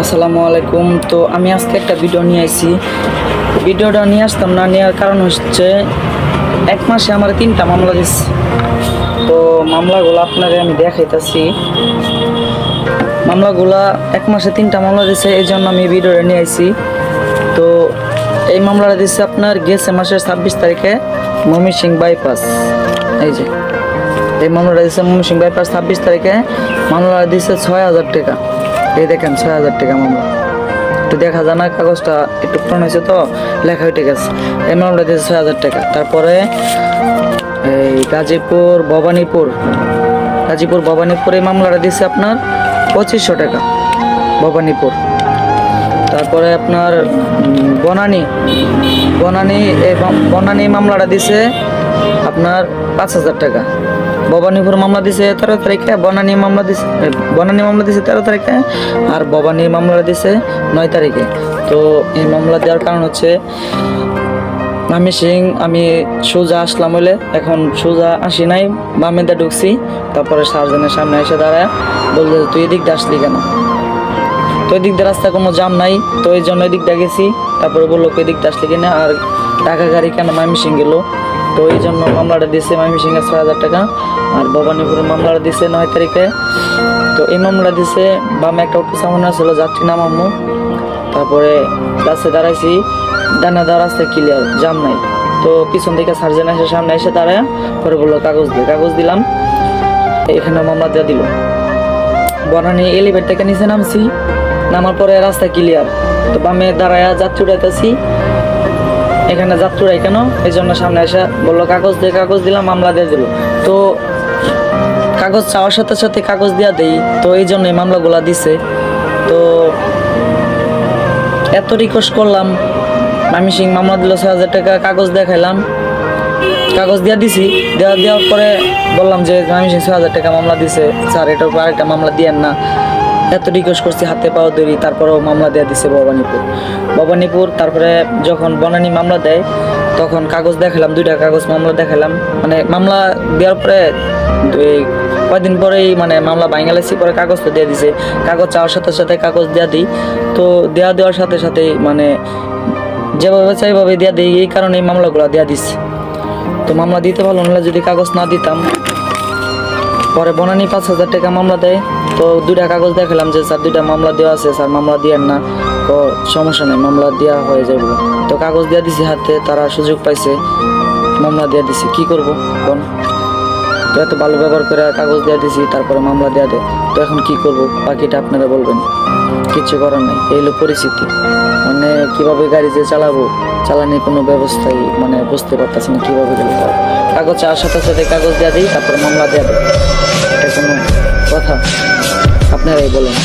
আসসালামু আলাইকুম। তো আমি আজকে একটা ভিডিও নিয়ে আসছি। ভিডিওটা নিয়ে আসতাম না, নেওয়ার কারণ হচ্ছে এক মাসে আমার 3টা মামলা দিচ্ছে। তো মামলাগুলো আপনাকে আমি দেখাইতেছি। মামলাগুলা এক মাসে 3টা মামলা দিচ্ছে, এই জন্য আমি ভিডিওটা নিয়ে আসছি। তো এই মামলাটা দিচ্ছে আপনার গেছে মাসের 26 তারিখে ময়মনসিংহ বাইপাস। এই যে এই মামলাটা দিচ্ছে ময়মনসিংহ বাইপাস 26 তারিখে। মামলাটা দিচ্ছে 6,000 টাকা। এই দেখেন 6,000 টাকা মামলা। একটু দেখা যায় না, কাগজটা একটু পুরানো হয়েছে তো লেখা ঠিক আছে। এই মামলাটা দিচ্ছে 6,000 টাকা। তারপরে এই গাজীপুর ভবানীপুর এই মামলাটা দিচ্ছে আপনার 2500 টাকা ভবানীপুর। তারপরে আপনার বনানী মামলাটা দিছে আপনার 5,000 টাকা। ভবানীপুর মামলা দিছে 13 তারিখে, বনানী মামলা দিছে 13 তারিখে, আর ভবানীর মামলা দিছে 9 তারিখে। তো এই মামলা দেওয়ার কারণ হচ্ছে আমি সোজা আসলাম বলে, এখন সোজা আসি নাই, বামেদা ঢুকছি। তারপরে সার্জনের সামনে এসে দাঁড়ায় বলছে তুই এদিক দিয়ে আসলি কেন? তো এদিক দিয়ে রাস্তায় কোনো জাম নাই, তো এই জন্য এদিক দিয়ে গেছি। তারপরে বললো এদিক দিয়ে আসলি কিনা, আর টাকা গাড়ি কেন ময়মনসিংহ গেলো। তো এই জন্য মামলাটা দিচ্ছে ময়মনসিংহে 6,000 টাকা, আর ভবানীপুরের মামলাটা দিচ্ছে 9 তারিখে। তো এই মামলাটা দিচ্ছে বামে একটা অটো সামনে ছিল, যাত্রী নামামো। তারপরে রাস্তায় দাঁড়াইছি, ডানা দেওয়া রাস্তায় ক্লিয়ার, জাম নাই। তো পিছন থেকে সার্জেন এসে সামনে এসে দাঁড়ায় পরে বললো কাগজ দিলাম, এখানে মামলা দেওয়া দিল। বনানী এলিভেট থেকে নিচে নামছি, নামার পরে রাস্তা ক্লিয়ার। তো বামে দাঁড়ায় যাত্রী উঠাইতেছি, এখানে যাত্রী উঠাই কেন, এই জন্য সামনে এসে বললো কাগজ দিলাম, মামলা দিয়ে দিল। তো কাগজ চাওয়ার সাথে সাথে কাগজ দিয়া দেই, তো এই জন্য এই মামলাগুলা দিছে। তো এত রিকোয়েস্ট করলাম, ময়মনসিংহ মামলা দিল 6,000 টাকা, কাগজ দেখাইলাম, কাগজ দিয়া দিছি। দেওয়ার পরে বললাম যে ময়মনসিংহ 6,000 টাকা মামলা দিছে, স্যার এটার উপর আরেকটা মামলা দিয়েন না। এত রিকোয়েস্ট করছি, হাতে পাওয়া ধরি, তারপরেও মামলা দেওয়া দিছে ভবানীপুর। তারপরে যখন বনানী মামলা দেয় তখন কাগজ দেখালাম, 2টা কাগজ মামলা দেখালাম। মানে মামলা দেওয়ার পরে কয়েকদিন পরেই মানে মামলা ভাঙালেছি, পরে কাগজ তো দিয়ে দিছে। কাগজ চাওয়ার সাথে সাথে কাগজ দেওয়া দিই। তো দেওয়ার সাথে সাথে মানে যেভাবে সেইভাবে দেওয়া দিই, এই কারণে এই মামলাগুলো দেওয়া দিচ্ছি। তো মামলা দিতে ভালো নাহলে যদি কাগজ না দিতাম। পরে বনানী 5,000 টাকা মামলা দেয়। তো 2টা কাগজ দেখালাম যে স্যার 2টা মামলা দেওয়া আছে, স্যার মামলা দিয়েন না। তো সমস্যা নেই, মামলা দেওয়া হয়ে যাবে। তো কাগজ দিয়ে দিছি হাতে, তারা সুযোগ পাইছে, মামলা দিয়ে দিছি। কি করব এখন? তো এত ভালো ব্যবহার করে কাগজ দিয়ে দিছি, তারপরে মামলা দেওয়া দেয়। তো এখন কি করব, বাকিটা আপনারা বলবেন। কিছু করার নেই, এই হলো পরিস্থিতি। মানে কিভাবে গাড়ি যে চালানির কোনো ব্যবস্থাই মানে বুঝতে পারতেছি না কীভাবে গেলে। কাগজ চাওয়ার সাথে সাথে কাগজ দেওয়া দিই, তারপরে মামলা দেওয়া দেয়। এটা কোনো কথা? আপনারাই বলেন।